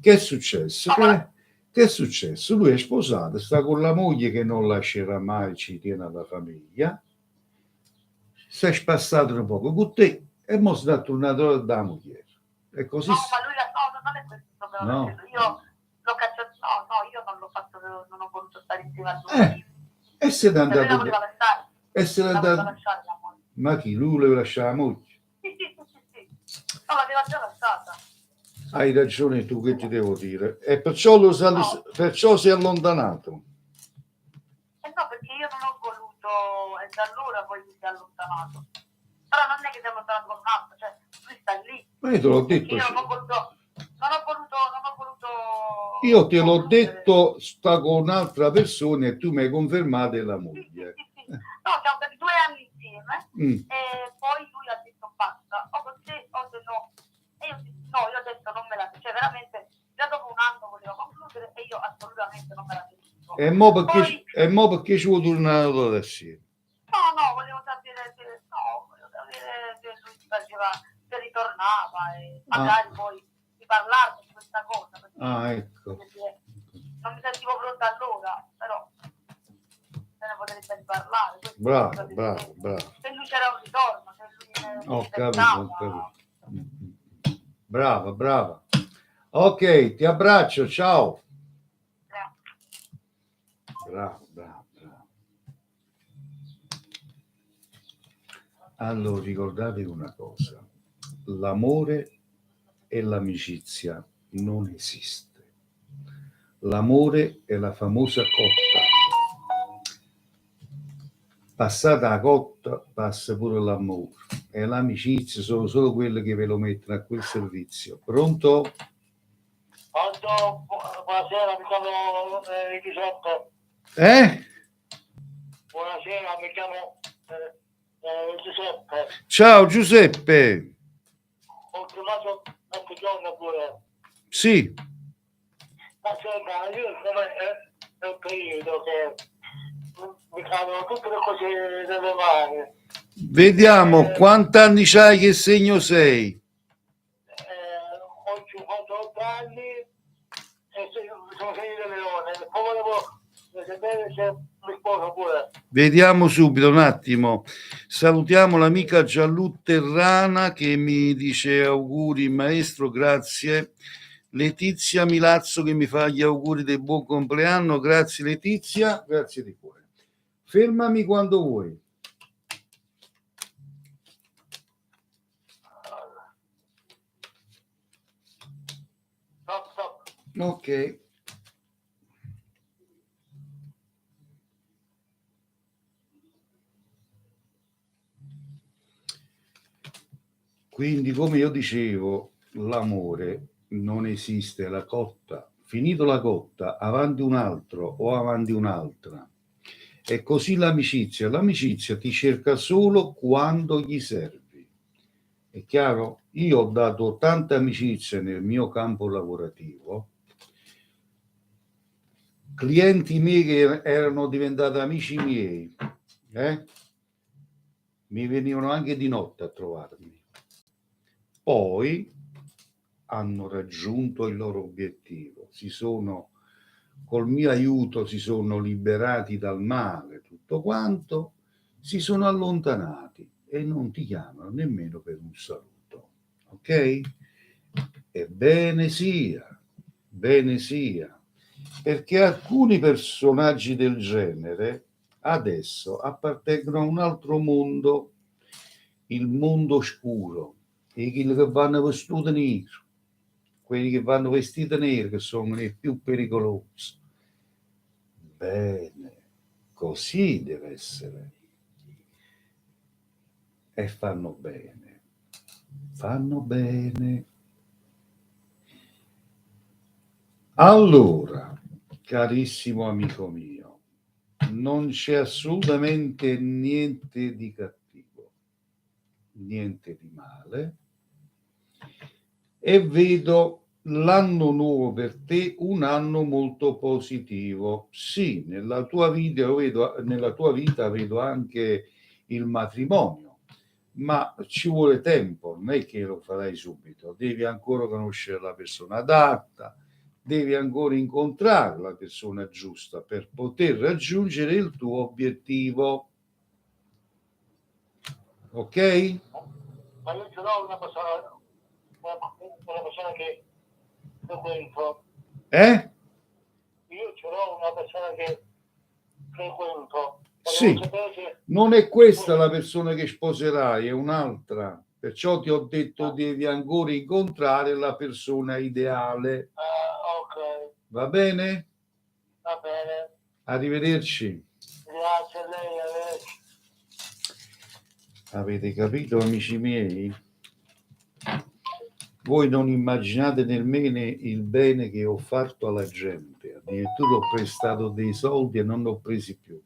Che è successo? No, Che è successo? Lui è sposato, sta con la moglie che non lascerà mai, ci tiene alla famiglia. Si è spassato un poco con te e mo si è tornato da moglie. E così. No, ma lui non è questo il problema. No. Io l'ho cacciato, no, io non l'ho fatto, non ho voluto stare insieme a lui. E se n'è Lui la andato. voleva lasciare. E se n'è La voleva andato. lasciare la moglie. Ma chi? Lui voleva lasciare la moglie? Sì. No, l'aveva già lasciata. Hai ragione tu, che ti devo dire. E perciò, perciò si è allontanato. No, perché io non ho voluto, e da allora poi mi si è allontanato. Però non è che si è allontanato con un altro, cioè lui sta lì. Ma io te l'ho detto. Io non ho voluto. Io te l'ho detto, sta con un'altra persona e tu mi hai confermato è la moglie. Sì. No, siamo stati 2 anni insieme e poi lui ha detto basta, o con te o se no. E io no, io ho detto non me la, cioè veramente già dopo un anno volevo concludere e io assolutamente non me la sentivo. E mo perché ci vuoi tornare adesso? No, volevo sapere se lui si faceva, se ritornava e magari poi di parlarne di questa cosa. Ecco. Non mi sentivo pronta allora, però se ne potrebbe parlare. Bravo. Se lui c'era un ritorno, se lui Ho capito. Brava. Ok, ti abbraccio, ciao. Bravo. Allora, ricordatevi una cosa: l'amore e l'amicizia non esiste. L'amore è la famosa cotta. Passata la cotta, passa pure l'amore. E l'amicizia sono solo quelle che ve lo mettono a quel servizio. Pronto? Buonasera, mi chiamo Giuseppe. Buonasera, mi chiamo Giuseppe. Ciao Giuseppe. Ho chiamato qualche giorno pure. Sì. Ma senta, io è un periodo che mi cadono tutte le cose dalle mani. Vediamo quanti anni c'hai, che segno sei? Ho 58 anni e sono segno di leone. Poi volevo sapere se mi sposo pure. Vediamo subito un attimo. Salutiamo l'amica Gianlu Terrana che mi dice auguri maestro, grazie. Letizia Milazzo che mi fa gli auguri del buon compleanno, grazie Letizia, grazie di cuore. Fermami quando vuoi. Stop. Ok. Quindi, come io dicevo, l'amore non esiste, la cotta. Finito la cotta, avanti un altro o avanti un'altra. E così l'amicizia. L'amicizia ti cerca solo quando gli servi. È chiaro? Io ho dato tante amicizie nel mio campo lavorativo, clienti miei che erano diventati amici miei, mi venivano anche di notte a trovarmi. Poi hanno raggiunto il loro obiettivo, col mio aiuto si sono liberati dal male, tutto quanto, si sono allontanati e non ti chiamano nemmeno per un saluto, ok? E bene sia, perché alcuni personaggi del genere adesso appartengono a un altro mondo, il mondo oscuro, e quelli che vanno vestiti nero, quelli che vanno vestiti neri che sono i più pericolosi. Bene, così deve essere. E fanno bene. Allora, carissimo amico mio, non c'è assolutamente niente di cattivo. niente di male, e vedo l'anno nuovo per te un anno molto positivo. Sì, nella tua vita vedo anche il matrimonio, ma ci vuole tempo, non è che lo farai subito, devi ancora conoscere la persona adatta, devi ancora incontrare la persona giusta per poter raggiungere il tuo obiettivo. Ok? Ma io ce l'ho una persona che frequento. Io ce l'ho una persona che frequento. Sì, non è questa la persona che sposerai, è un'altra. Perciò ti ho detto devi ancora incontrare la persona ideale. Ok. Va bene? Va bene. Arrivederci. Grazie a lei, arrivederci. Avete capito, amici miei? Voi non immaginate nemmeno il bene che ho fatto alla gente. Addirittura ho prestato dei soldi e non ne ho presi più.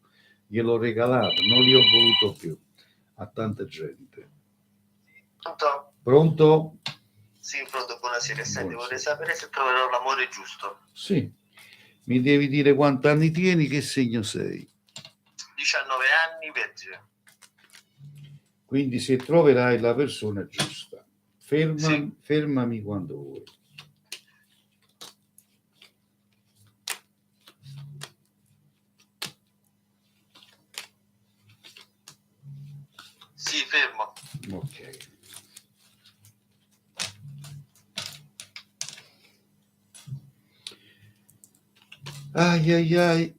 Gliel'ho regalato, non li ho voluto più a tanta gente. Pronto? Pronto? Sì, pronto, buonasera. Senti, Buonasera. vorrei sapere se troverò l'amore giusto. Sì. Mi devi dire quanti anni tieni, che segno sei. 19 anni, vergine. Quindi se troverai la persona giusta, Sì. fermami quando vuoi. Sì, fermo. Ok. Ai ai ai.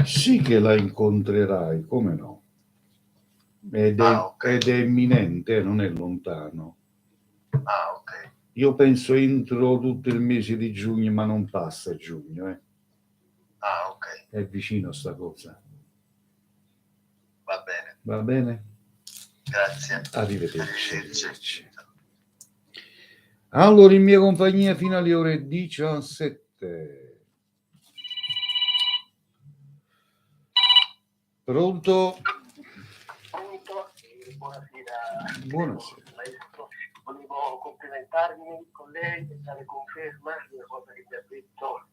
Sì che la incontrerai, come no? Ed è imminente, non è lontano. Ah, ok. Io penso entro tutto il mese di giugno, ma non passa giugno, Ah, ok. È vicino sta cosa. Va bene. Va bene? Grazie. Arrivederci. Arrivederci. Allora, in mia compagnia fino alle ore 17. Pronto? Pronto? Buonasera. Buonasera. Maestro, volevo complimentarmi con lei e dare conferma di una cosa che mi ha detto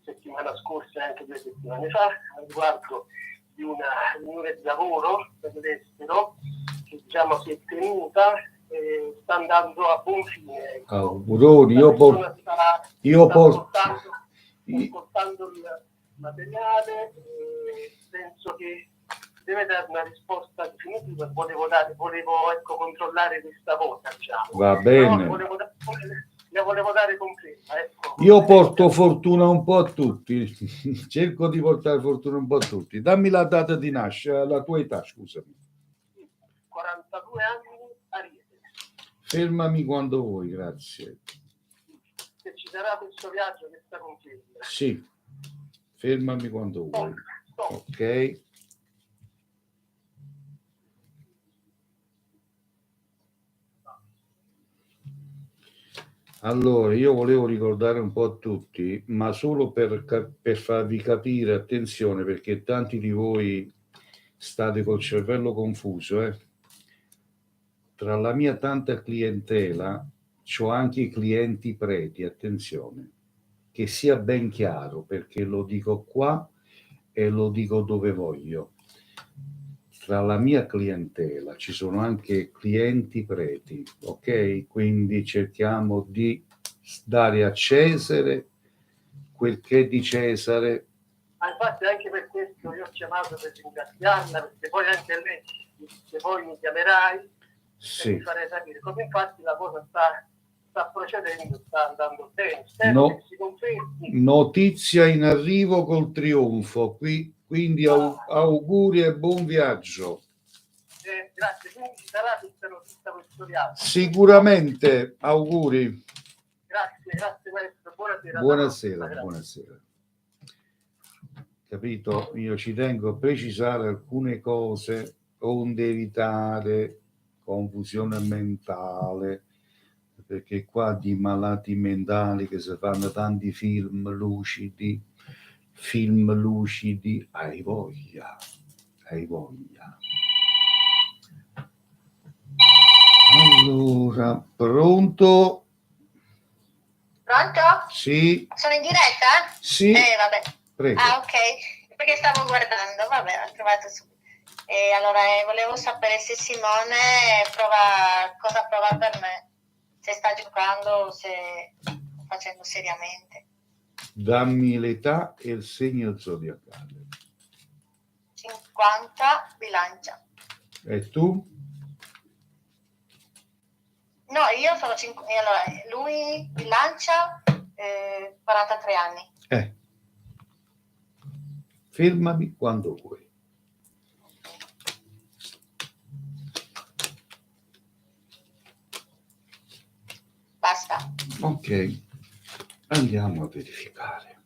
settimana scorsa e anche 2 settimane fa riguardo di una riunione di lavoro per l'estero che diciamo si è tenuta e sta andando a buon fine. Auguroni, io portando il materiale e penso che deve dare una risposta definitiva. Volevo controllare questa cosa, diciamo. Va bene. Le volevo dare conferma, ecco. Io porto fortuna un po' a tutti, cerco di portare fortuna un po' a tutti. Dammi la data di nascita, la tua età, scusami. 42 anni, Ariete. Fermami quando vuoi, grazie. Se ci sarà questo viaggio, questa conferma. Sì, fermami quando vuoi. Ok. Allora, io volevo ricordare un po' a tutti, ma solo per farvi capire, attenzione, perché tanti di voi state col cervello confuso. Tra la mia tanta clientela c'ho anche i clienti preti, attenzione, che sia ben chiaro, perché lo dico qua e lo dico dove voglio. Tra la mia clientela ci sono anche clienti preti, ok? Quindi cerchiamo di dare a Cesare quel che è di Cesare. Ma infatti anche per questo io ho chiamato per ringraziarla, perché poi anche lei, se poi mi chiamerai, sì, mi farei sapere come infatti la cosa sta procedendo, sta andando bene. Spero che si confermi. Notizia in arrivo col trionfo, quindi auguri e buon viaggio. grazie, quindi ci sarà tutta questo viaggio. Sicuramente, auguri. Grazie maestro, buonasera. Buonasera, Grazie. buonasera. Capito? Io ci tengo a precisare alcune cose onde evitare confusione mentale, perché qua di malati mentali che si fanno tanti film lucidi, hai voglia, hai voglia. Allora, pronto? Pronto? Sì, Sono in diretta? sì, Vabbè. prego. Ah, ok. Perché stavo guardando, vabbè, ho trovato subito. E allora volevo sapere se Simone cosa prova per me, se sta giocando o se sta facendo seriamente. Dammi l'età e il segno zodiacale. 50 bilancia. E tu? No, io sono 5. Allora, lui bilancia 43 anni. Fermami quando vuoi. Basta. Ok, andiamo a verificare.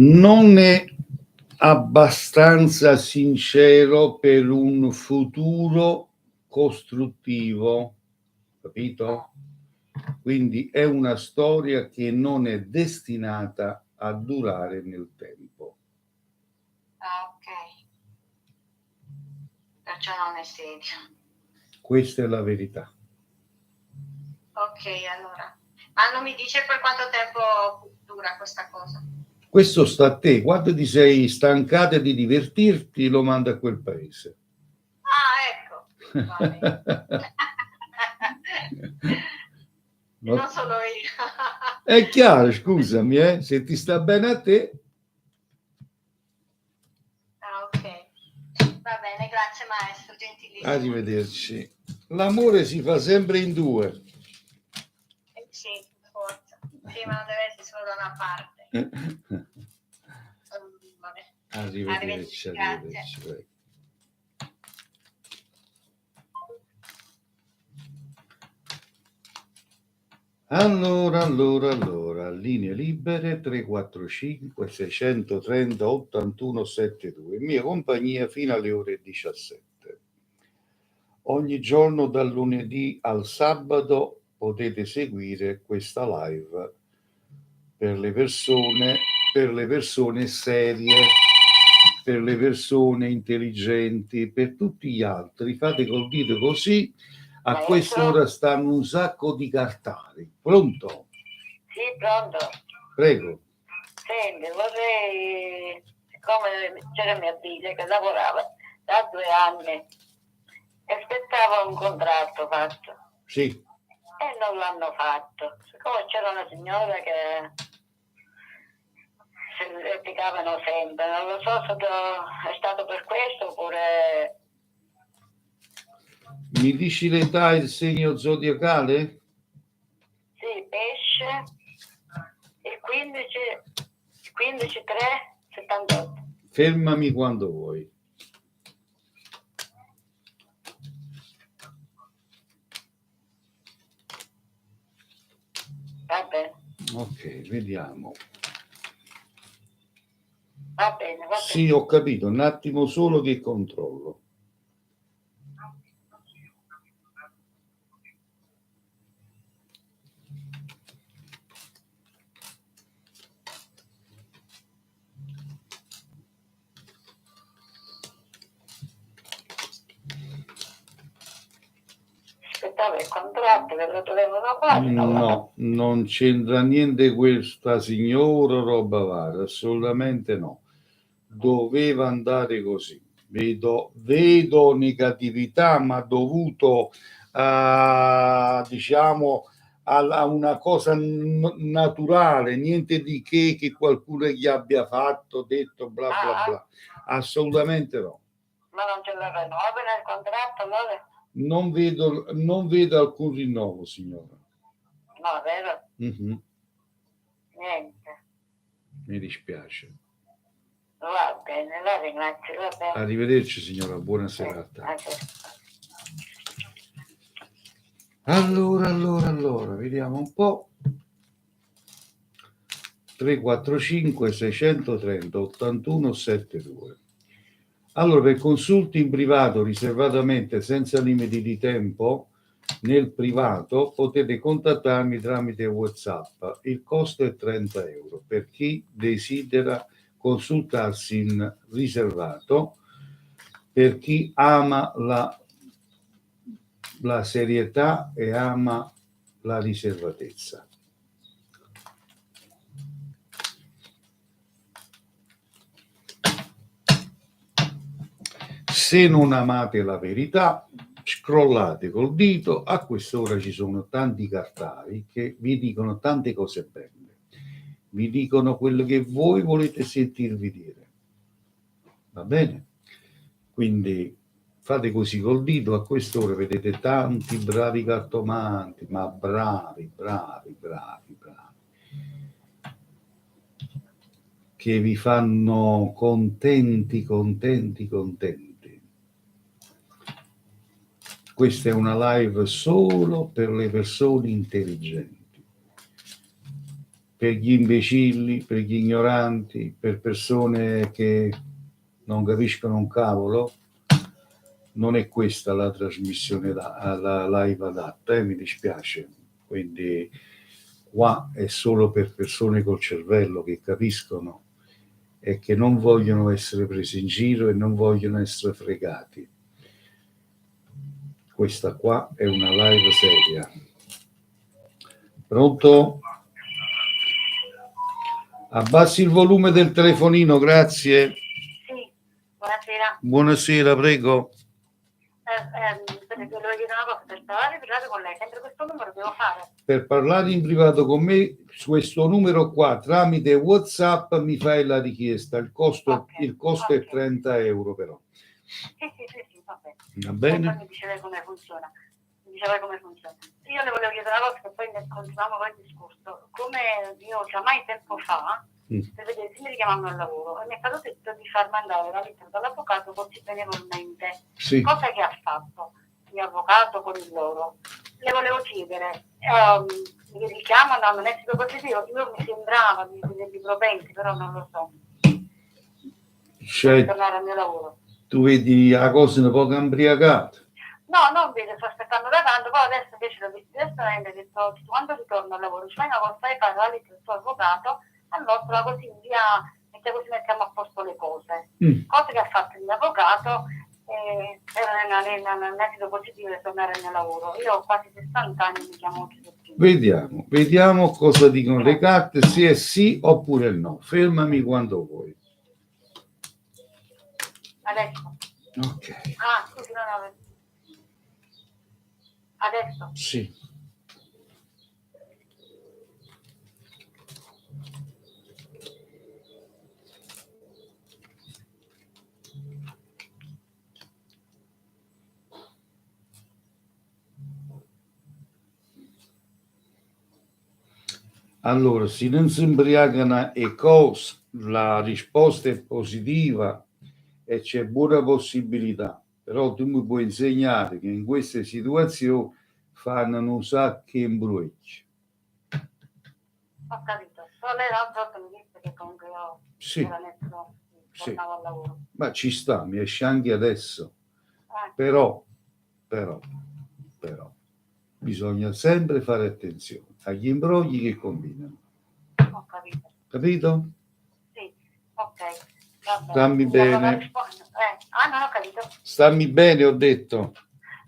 Non è abbastanza sincero per un futuro costruttivo, capito? Quindi è una storia che non è destinata a durare nel tempo. Ah, ok. Perciò non è serio. Questa è la verità. Ok, allora. Ma non mi dice per quanto tempo dura questa cosa? Questo sta a te. Quando ti sei stancata di divertirti, lo manda a quel paese. Ah, ecco. Vale. Non solo io. È chiaro, scusami, se ti sta bene a te. Ah, ok. Va bene, grazie maestro, gentilissimo. Arrivederci. L'amore si fa sempre in due. Sì, forza. Sì, ma non deve essere solo da una parte. Vabbè. Arrivederci, arrivederci. Prego. Allora, linee libere 345 630 8172, mia compagnia fino alle ore 17. Ogni giorno dal lunedì al sabato potete seguire questa live per le persone serie, per le persone intelligenti, per tutti gli altri. Fate col dito così. A quest'ora stanno un sacco di cartali. Pronto? Sì, pronto. Prego. Senti, vorrei, siccome c'era mia figlia che lavorava da 2 anni e aspettava un contratto fatto. Sì. E non l'hanno fatto. Siccome c'era una signora che si replicavano sempre, non lo so se è stato per questo oppure... Mi dici l'età e il segno zodiacale? Sì, pesce, il 15 3 78. Fermami quando vuoi. Va bene. Ok, vediamo. Va bene. Sì, ho capito, un attimo solo che controllo. stava il contratto che lo dovevano fare. No, non c'entra niente questa signora roba varia, assolutamente no. Doveva andare così. Vedo negatività, ma dovuto a, diciamo, a una cosa naturale, niente di che qualcuno gli abbia fatto, detto bla bla bla. Assolutamente no. Ma non ce la rinnovi nel contratto, allora? Non vedo alcun rinnovo, signora. No, vero? Mhm. Niente. Mi dispiace. Va bene, la ringrazio, va bene. Arrivederci, signora, buona serata. Anche. Allora, vediamo un po'. 345 630 81 72. Allora, per consulti in privato, riservatamente, senza limiti di tempo, nel privato, potete contattarmi tramite WhatsApp. Il costo è 30 euro per chi desidera consultarsi in riservato, per chi ama la serietà e ama la riservatezza. Se non amate la verità, scrollate col dito. A quest'ora ci sono tanti cartali che vi dicono tante cose belle, vi dicono quello che voi volete sentirvi dire. Va bene? Quindi fate così col dito. A quest'ora vedete tanti bravi cartomanti, ma bravi, che vi fanno contenti. Questa è una live solo per le persone intelligenti, per gli imbecilli, per gli ignoranti, per persone che non capiscono un cavolo. Non è questa la trasmissione, la live adatta, mi dispiace. Quindi qua è solo per persone col cervello che capiscono e che non vogliono essere presi in giro e non vogliono essere fregati. Questa qua è una live seria. Pronto? Abbassi il volume del telefonino, grazie. Sì, buonasera. Buonasera, prego. Volevo dire una cosa, per parlare in privato con lei, sempre questo numero devo fare? Per parlare in privato con me, su questo numero qua, tramite WhatsApp, mi fai la richiesta. Il costo è 30 euro però. Sì, va bene. Va bene? Poi mi diceva come funziona. Io le volevo chiedere una cosa che poi ne continuiamo con il discorso. Come io chiamai tempo fa, per vedere se mi richiamano al lavoro, e mi è stato detto di far mandare la lettera dall'avvocato così benevolmente. Sì. Cosa che ha fatto il mio avvocato con il loro? Le volevo chiedere, mi richiamano, non è stato positivo? Io mi sembrava di vederli propensi, però non lo so. Cioè, tornare al mio lavoro. Tu vedi la cosa un po' cambriacata. No, non vedo, sto aspettando da tanto, poi adesso invece l'ho visto direttamente, ho detto quando ritorno al lavoro, cioè una cosa fai fare la lettera del tuo avvocato, allora così via, così mettiamo a posto le cose. Cosa che ha fatto il mio avvocato, era un esito positivo di tornare al mio lavoro. Io ho quasi 60 anni, mi chiamo Vediamo cosa dicono le carte, se è sì oppure no. Fermami quando vuoi. Adesso? Ok. Ah, scusi, no. Adesso? Sì. Allora, se non si imbriagano e cosa, la risposta è positiva e c'è buona possibilità, però tu mi puoi insegnare che in queste situazioni fanno un sacco di imbrucci. Ho capito, però lei l'altra volta mi disse che comunque io tornavo al lavoro. Ma ci sta, mi esce anche adesso, però bisogna sempre fare attenzione agli imbrogli che combinano. Ho capito. Capito? Sì, ok. Va bene. Stammi bene. Non ho capito. Stammi bene, ho detto.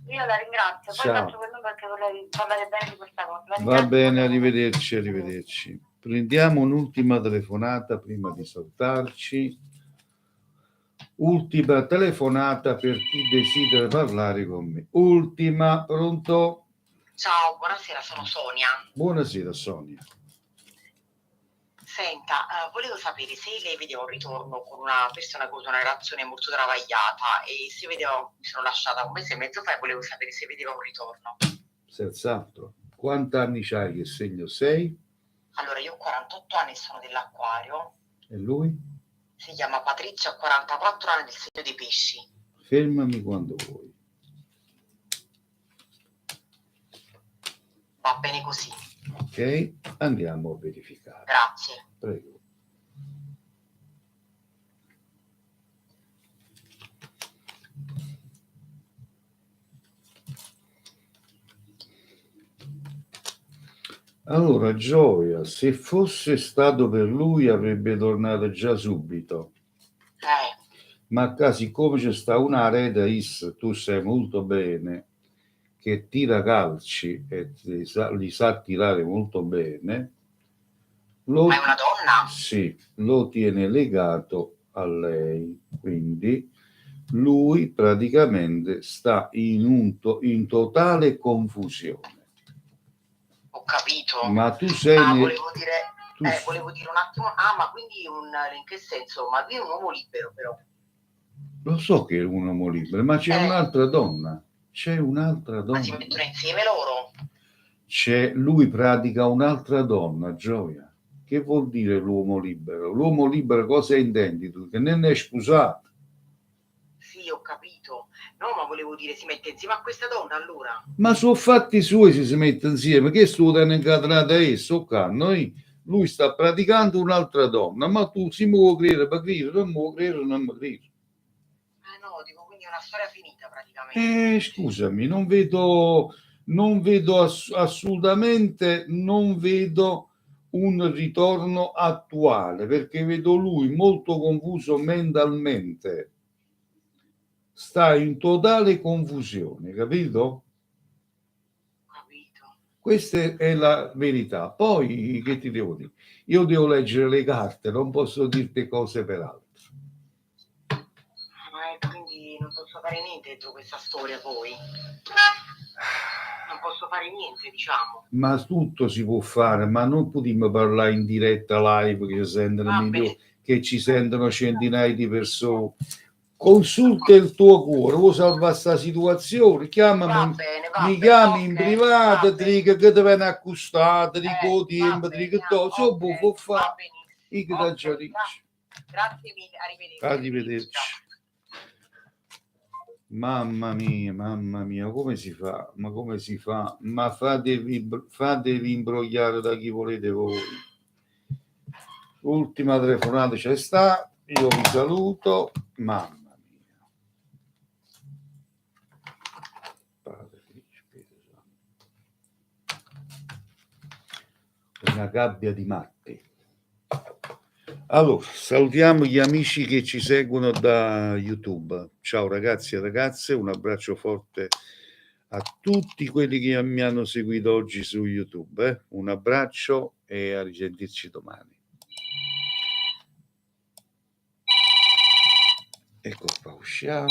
Io la ringrazio, poi Ciao. faccio quello perché volevo parlare bene di questa cosa. La Va ringrazio bene, molto. arrivederci, arrivederci. Prendiamo un'ultima telefonata prima di salutarci. Ultima telefonata per chi desidera parlare con me. Ultima, pronto? Ciao, buonasera, sono Sonia. Buonasera Sonia. Senta, volevo sapere se lei vedeva un ritorno con una persona con una relazione molto travagliata e se vedeva, mi sono lasciata un mese e mezzo fa e volevo sapere se vedeva un ritorno. Senz'altro. Quanti anni c'hai? Che segno sei? Allora, io ho 48 anni e sono dell'Acquario, E lui? si chiama Patrizia, ho 44 anni del segno dei pesci. Fermami quando vuoi. Va bene così, Ok? Andiamo a verificare. grazie. Prego. Allora, Gioia, se fosse stato per lui avrebbe tornato già subito. Ma qua, siccome c'è sta una rete IS, tu sai molto bene che tira calci e li sa tirare molto bene, Ma è una donna? sì, lo tiene legato a lei, quindi lui praticamente sta in totale confusione. Ho capito. Ma tu sei volevo dire un attimo, ma quindi in che senso? Ma lui è un uomo libero però. Lo so che è un uomo libero, ma c'è un'altra donna. C'è un'altra donna. Ma si mettono insieme loro? Lui pratica un'altra donna, Gioia. Che vuol dire l'uomo libero? L'uomo libero cosa intendi tu? Che non è sposato. Sì, ho capito. No, ma volevo dire, si mette insieme a questa donna allora? Ma sono fatti suoi se si mette insieme. Che sto tenendo incatenato esso? Lui sta praticando un'altra donna, ma tu si può credere, per credere, non può credere, non mi credere. No, dico, quindi è una storia finita praticamente. Scusami, non vedo assolutamente, non vedo un ritorno attuale, perché vedo lui molto confuso mentalmente. Sta in totale confusione, capito? Capito. Questa è la verità. Poi, che ti devo dire? Io devo leggere le carte, non posso dirti cose per altro. Quindi non posso fare niente dentro questa storia poi. Non posso fare niente, diciamo. Ma tutto si può fare, ma non potremmo parlare in diretta live che ci sentono centinaia di persone. Consulta il tuo cuore, vuoi salvare questa situazione? Chiamami, mi chiami in privato, ti dico che ti viene accustato, ti dico tempo, ti dico tutto, se può fare, io ti già dico. Grazie mille, arrivederci. Arrivederci. Mamma mia, come si fa? Ma come si fa? Ma fatevi imbrogliare da chi volete voi. Ultima telefonata c'è sta, io vi saluto, mamma mia. Padre, Spirito Santo. Una gabbia di matti. Allora, salutiamo gli amici che ci seguono da YouTube. Ciao ragazzi e ragazze, un abbraccio forte a tutti quelli che mi hanno seguito oggi su YouTube. Un abbraccio e a risentirci domani. Ecco qua, usciamo.